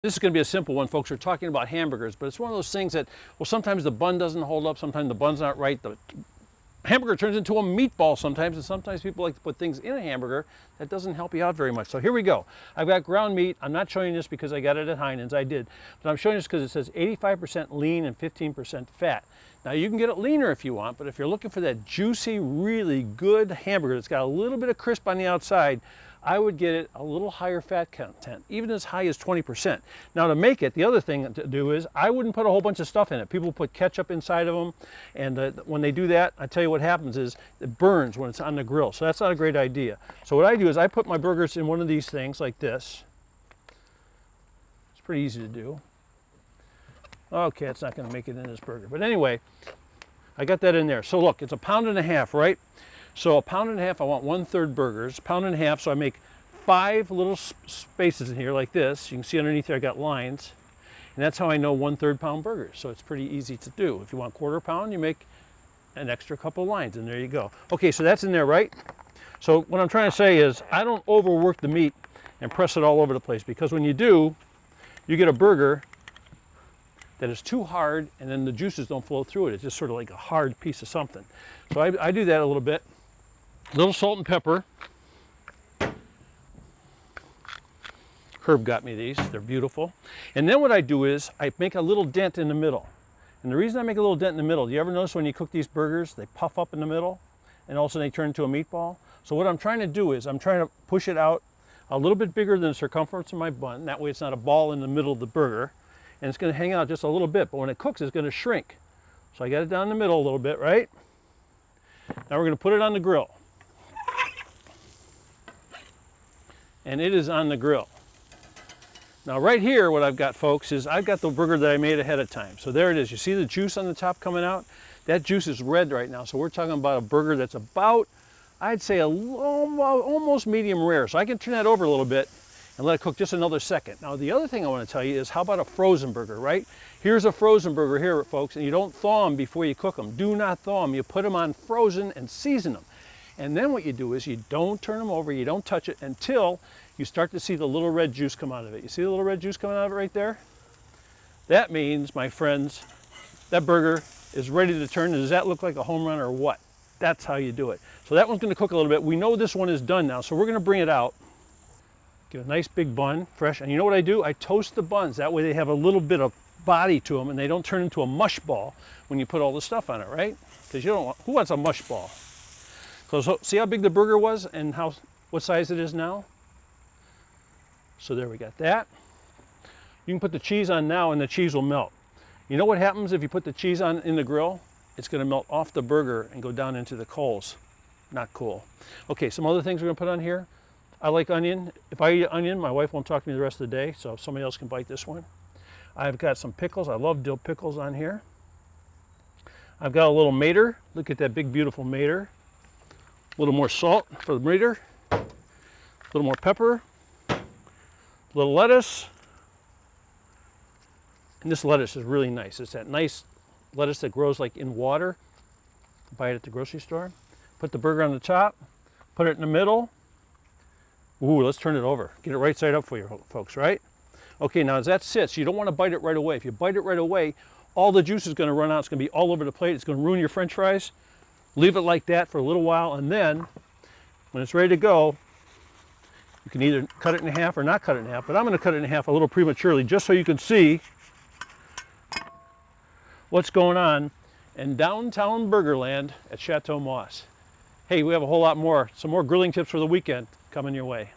This is going to be a simple one, folks. We're talking about hamburgers, but it's one of those things that, well, sometimes the bun doesn't hold up, sometimes the bun's not right. The hamburger turns into a meatball sometimes, and sometimes people like to put things in a hamburger that doesn't help you out very much. So here we go. I've got ground meat. I'm not showing this because I got it at Heinen's, I did, but I'm showing this because it says 85% lean and 15% fat. Now you can get it leaner if you want, but if you're looking for that juicy, really good hamburger that's got a little bit of crisp on the outside, I would get it a little higher fat content, even as high as 20%. Now to make it, the other thing to do is I wouldn't put a whole bunch of stuff in it. People put ketchup inside of them, and when they do that, I tell you what happens is it burns when it's on the grill, so that's not a great idea. So what I do is I put my burgers in one of these things like this. It's pretty easy to do. Okay, it's not going to make it in this burger, but anyway, I got that in there. So look, it's 1.5 pounds, right? So 1.5 pounds, I want 1/3 burgers, 1.5 pounds, so I make 5 little spaces in here like this. You can see underneath there I got lines, and that's how I know 1/3 pound burgers. So it's pretty easy to do. If you want 1/4 pound, you make an extra couple lines, and there you go. Okay, so that's in there, right? So what I'm trying to say is I don't overwork the meat and press it all over the place, because when you do, you get a burger that is too hard, and then the juices don't flow through it. It's just sort of like a hard piece of something. So I do that a little bit. A little salt and pepper. Herb got me these, they're beautiful. And then what I do is I make a little dent in the middle. And the reason I make a little dent in the middle, do you ever notice when you cook these burgers, they puff up in the middle and all of a sudden they turn into a meatball? So what I'm trying to do is I'm trying to push it out a little bit bigger than the circumference of my bun. That way it's not a ball in the middle of the burger. And it's going to hang out just a little bit, but when it cooks it's going to shrink. So I got it down the middle a little bit, right? Now we're going to put it on the grill. And it is on the grill. Now right here what I've got, folks, is I've got the burger that I made ahead of time. So there it is. You see the juice on the top coming out? That juice is red right now. So we're talking about a burger that's about, I'd say, almost medium rare. So I can turn that over a little bit and let it cook just another second. Now the other thing I want to tell you is, how about a frozen burger, right? Here's a frozen burger here, folks, and you don't thaw them before you cook them. Do not thaw them. You put them on frozen and season them. And then what you do is you don't turn them over, you don't touch it until you start to see the little red juice come out of it. You see the little red juice coming out of it right there? That means, my friends, that burger is ready to turn. Does that look like a home run or what? That's how you do it. So that one's going to cook a little bit. We know this one is done now, so we're going to bring it out. Get a nice big bun, fresh. And you know what I do? I toast the buns. That way they have a little bit of body to them and they don't turn into a mush ball when you put all the stuff on it, right? Because you don't want, who wants a mush ball? So see how big the burger was and what size it is now? So there we got that. You can put the cheese on now and the cheese will melt. You know what happens if you put the cheese on in the grill? It's going to melt off the burger and go down into the coals. Not cool. Okay, some other things we're going to put on here. I like onion. If I eat onion, my wife won't talk to me the rest of the day, so somebody else can bite this one. I've got some pickles. I love dill pickles on here. I've got a little mater. Look at that big, beautiful mater. A little more salt for the mater. A little more pepper. A little lettuce. And this lettuce is really nice. It's that nice lettuce that grows like in water. Buy it at the grocery store. Put the burger on the top. Put it in the middle. Ooh, let's turn it over. Get it right side up for you folks, right? Okay, now as that sits, you don't want to bite it right away. If you bite it right away, all the juice is going to run out. It's going to be all over the plate. It's going to ruin your French fries. Leave it like that for a little while, and then when it's ready to go, you can either cut it in half or not cut it in half, but I'm going to cut it in half a little prematurely just so you can see what's going on in downtown Burgerland at Chateau Moss. Hey, we have a whole lot more, some more grilling tips for the weekend coming your way.